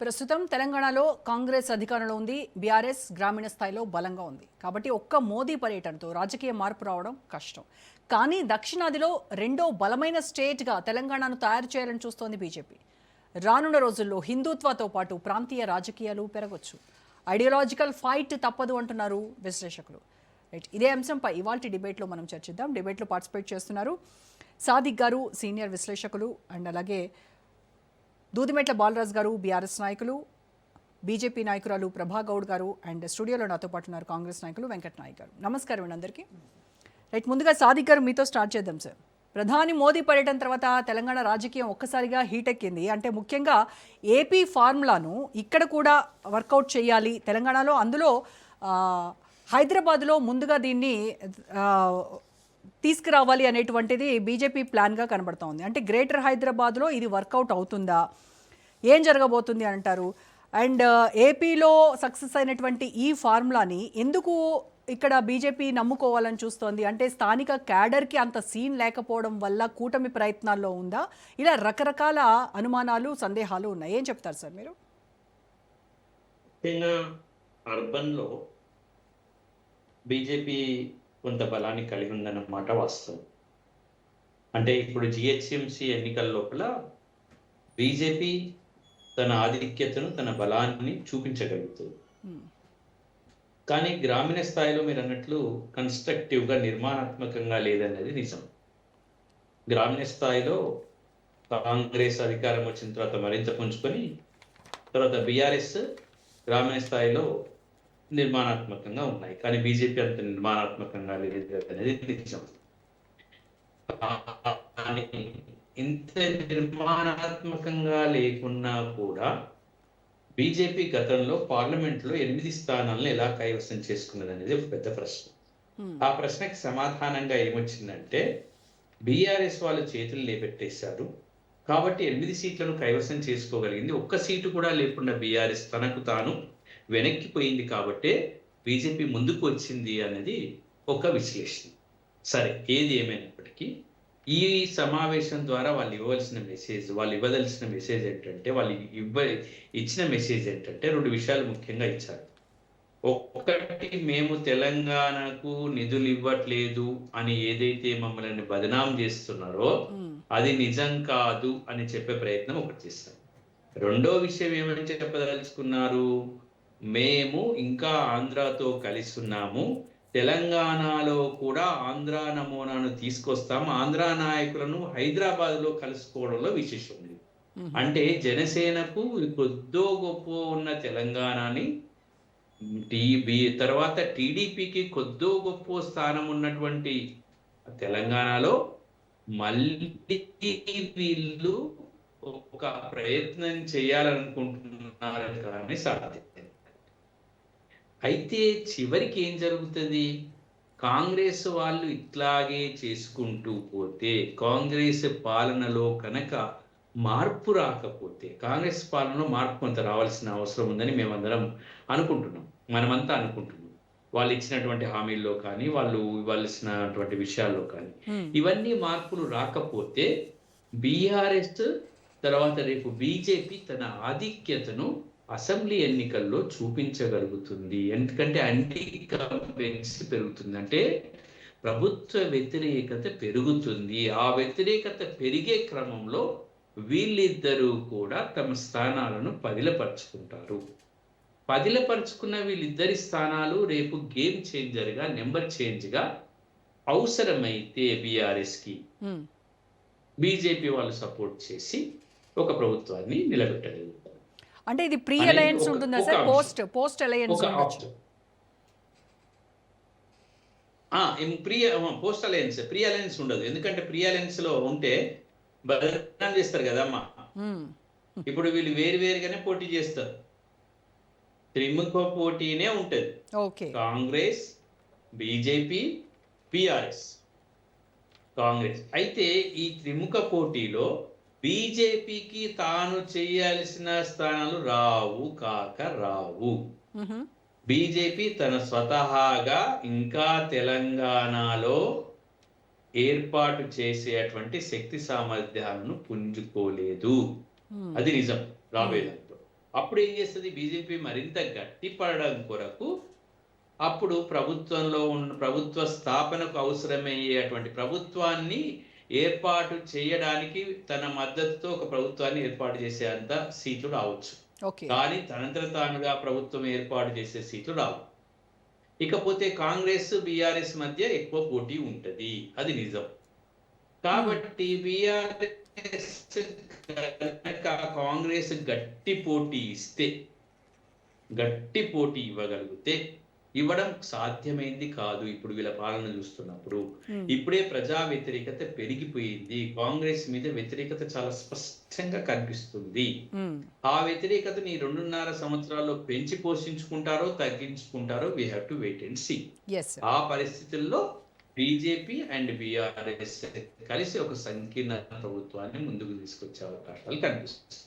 ప్రస్తుతం తెలంగాణలో కాంగ్రెస్ అధికారంలో ఉంది. బీఆర్ఎస్ గ్రామీణ స్థాయిలో బలంగా ఉంది. కాబట్టి ఒక్క మోదీ పర్యటనతో రాజకీయ మార్పు రావడం కష్టం. కానీ దక్షిణాదిలో రెండో బలమైన స్టేట్గా తెలంగాణను తయారు చేయాలని చూస్తోంది బీజేపీ. రానున్న రోజుల్లో హిందుత్వతో పాటు ప్రాంతీయ రాజకీయాలు పెరగొచ్చు. ఐడియాలజికల్ ఫైట్ తప్పదు అంటున్నారు విశ్లేషకులు. రైట్, ఇదే అంశంపై ఇవాల్టి డిబేట్లో మనం చర్చిద్దాం. డిబేట్లో పార్టిసిపేట్ చేస్తున్నారు సాదిక్ గారు, సీనియర్ విశ్లేషకులు, అండ్ అలాగే దూదిమెట్ల బాలరాజ్ గారు, బీఆర్ఎస్ నాయకులు, బీజేపీ నాయకురాలు ప్రభా గౌడ్ గారు, అండ్ స్టూడియోలో నాతో పాటు ఉన్నారు కాంగ్రెస్ నాయకులు వెంకట్ నాయక్ గారు. నమస్కారం అండి అందరికీ. రైట్, ముందుగా సాదిక్ గారు మీతో స్టార్ట్ చేద్దాం సార్. ప్రధాని మోదీ పర్యటన తర్వాత తెలంగాణ రాజకీయం ఒక్కసారిగా హీట్ ఎక్కింది. అంటే ముఖ్యంగా ఏపీ ఫార్ములాను ఇక్కడ కూడా వర్కౌట్ చేయాలి తెలంగాణలో. అందులో హైదరాబాద్లో ముందుగా దీన్ని తీసుకురావాలి అనేటువంటిది బీజేపీ ప్లాన్గా కనబడుతూ ఉంది. అంటే గ్రేటర్ హైదరాబాద్లో ఇది వర్కౌట్ అవుతుందా, ఏం జరగబోతుంది అంటారు? అండ్ ఏపీలో సక్సెస్ అయినటువంటి ఈ ఫార్ములాని ఎందుకు ఇక్కడ బీజేపీ నమ్ముకోవాలని చూస్తోంది? అంటే స్థానిక క్యాడర్కి అంత సీన్ లేకపోవడం వల్ల కూటమి ప్రయత్నాల్లో ఉందా? ఇలా రకరకాల అనుమానాలు, సందేహాలు ఉన్నాయి. ఏం చెప్తారు సార్ మీరు? అర్బన్లో బీజేపీ కొంత బలాన్ని కలిగి ఉందన్నమాట వాస్తవం. అంటే ఇప్పుడు జిహెచ్ఎంసీ ఎన్నికల లోపల బీజేపీ తన ఆధిక్యతను, తన బలాన్ని చూపించగలుగుతుంది. కానీ గ్రామీణ స్థాయిలో మీరు అన్నట్లు కన్స్ట్రక్టివ్గా, నిర్మాణాత్మకంగా లేదన్నది నిజం. గ్రామీణ స్థాయిలో కాంగ్రెస్ అధికారం వచ్చిన తర్వాత మరింత పుంజుకొని, తర్వాత బీఆర్ఎస్ గ్రామీణ స్థాయిలో నిర్మాణాత్మకంగా ఉన్నాయి. కానీ బీజేపీ అంత నిర్మాణాత్మకంగా లేదు అనేది నిజం. కానీ ఇంత నిర్మాణాత్మకంగా లేకున్నా కూడా బీజేపీ గతంలో పార్లమెంట్లో 8 స్థానాలను ఎలా కైవసం చేసుకున్నది అనేది ఒక పెద్ద ప్రశ్న. ఆ ప్రశ్నకి సమాధానంగా ఏమొచ్చిందంటే, బీఆర్ఎస్ వాళ్ళు చేతులు లేపెట్టేశారు కాబట్టి 8 సీట్లను కైవసం చేసుకోగలిగింది. ఒక్క సీటు కూడా లేకుండా బీఆర్ఎస్ తనకు తాను వెనక్కిపోయింది కాబట్టే బీజేపీ ముందుకు వచ్చింది అనేది ఒక విశ్లేషణ. సరే, ఏది ఏమైనప్పటికీ ఈ సమావేశం ద్వారా వాళ్ళు ఇవ్వదలసిన మెసేజ్ ఏంటంటే, ఇచ్చిన మెసేజ్ ఏంటంటే 2 విషయాలు ముఖ్యంగా ఇచ్చారు. ఒకటి, మేము తెలంగాణకు నిధులు ఇవ్వట్లేదు అని ఏదైతే మమ్మల్ని బదనాం చేస్తున్నారో అది నిజం కాదు అని చెప్పే ప్రయత్నం ఒకటి చేస్తారు. రెండో విషయం ఏమని చెప్పదలుచుకున్నారు, మేము ఇంకా ఆంధ్రాతో కలిసి ఉన్నాము, తెలంగాణలో కూడా ఆంధ్రా నమూనాను తీసుకొస్తాం, ఆంధ్రా నాయకులను హైదరాబాద్లో కలుసుకోవడంలో విశేషం ఉంది. అంటే జనసేనకు కొద్దో గొప్ప ఉన్న తెలంగాణని తర్వాత టీడీపీకి కొద్దో గొప్ప స్థానం ఉన్నటువంటి తెలంగాణలో మళ్ళీ వీళ్ళు ఒక ప్రయత్నం చేయాలనుకుంటున్నారు కానీ సాధ్యం. అయితే చివరికి ఏం జరుగుతుంది, కాంగ్రెస్ వాళ్ళు ఇట్లాగే చేసుకుంటూ పోతే, కాంగ్రెస్ పాలనలో కనుక మార్పు రాకపోతే, కాంగ్రెస్ పాలనలో మార్పు కొంత రావాల్సిన అవసరం ఉందని మేమందరం అనుకుంటున్నాం, మనమంతా అనుకుంటున్నాం. వాళ్ళు ఇచ్చినటువంటి హామీల్లో కానీ, వాళ్ళు ఇవ్వాల్సినటువంటి విషయాల్లో కానీ ఇవన్నీ మార్పులు రాకపోతే బీఆర్ఎస్ తర్వాత రేపు బీజేపీ తన ఆధిక్యతను అసెంబ్లీ ఎన్నికల్లో చూపించగలుగుతుంది. ఎందుకంటే యాంటీ ఇన్కంబెన్సీ పెరుగుతుంది, అంటే ప్రభుత్వ వ్యతిరేకత పెరుగుతుంది. ఆ వ్యతిరేకత పెరిగే క్రమంలో వీళ్ళిద్దరూ కూడా తమ స్థానాలను పదిలపరుచుకుంటారు. పదిలపరుచుకున్న వీళ్ళిద్దరి స్థానాలు రేపు గేమ్ చేంజర్గా, నెంబర్ చేంజ్గా అవసరమైతే బీఆర్ఎస్కి బీజేపీ వాళ్ళు సపోర్ట్ చేసి ఒక ప్రభుత్వాన్ని నిలబెట్టగలుగుతారు. అంటే ఇది ప్రీ అలయన్స్ ఉంటుందా sir? Post alliance post alliance, pre alliance ఉండదు. ఎందుకంటే ప్రీ అలయన్స్ లో ఉంటే బదనాం చేస్తారు కదమ్మా. ఇప్పుడు వీళ్ళు వేరుగానే పోటీ చేస్తారు, త్రిముఖ పోటీనే ఉంటది. Congress, BJP, BRS, Congress. అయితే ఈ త్రిముఖ పోటీలో బీజేపీకి తాను చేయాల్సిన స్థానాలు రావు. బీజేపీ తన స్వతహాగా ఇంకా తెలంగాణలో ఏర్పాటు చేసేటువంటి శక్తి సామర్థ్యాలను పుంజుకోలేదు. అది నిజం రాబోయే దాంట్లో. అప్పుడు ఏం చేస్తుంది బీజేపీ మరింత గట్టిపడడం కొరకు అప్పుడు ప్రభుత్వంలో ఉన్న ప్రభుత్వ స్థాపనకు అవసరమయ్యేటువంటి ప్రభుత్వాన్ని ఏర్పాటు చేయడానికి తన మద్దతుతో ఒక ప్రభుత్వాన్ని ఏర్పాటు చేసేంత సీట్లు రావచ్చు. ఓకే. కానీ తనంతట తానుగా ప్రభుత్వం ఏర్పాటు చేసే సీట్లు రావు. ఇకపోతే కాంగ్రెస్ బీఆర్ఎస్ మధ్య ఎక్కువ పోటీ ఉంటది, అది నిజం. కాబట్టి బీఆర్ఎస్ కాంగ్రెస్ గట్టి పోటీ ఇస్తే, గట్టి పోటీ ఇవ్వగలిగితే, ఇవ్వడం సాధ్యమైంది కాదు ఇప్పుడు వీళ్ళ పాలన చూస్తున్నప్పుడు. ఇప్పుడే ప్రజా వ్యతిరేకత పెరిగిపోయింది, కాంగ్రెస్ మీద వ్యతిరేకత చాలా స్పష్టంగా కనిపిస్తుంది. ఆ వ్యతిరేకతని 2.5 సంవత్సరాల్లో పెంచి పోషించుకుంటారో తగ్గించుకుంటారో we have to wait and see. ఆ పరిస్థితుల్లో బీజేపీ అండ్ బీఆర్ఎస్ కలిసి ఒక సంకీర్ణ ప్రభుత్వాన్ని ముందుకు తీసుకొచ్చే అవకాశాలు కనిపిస్తుంది.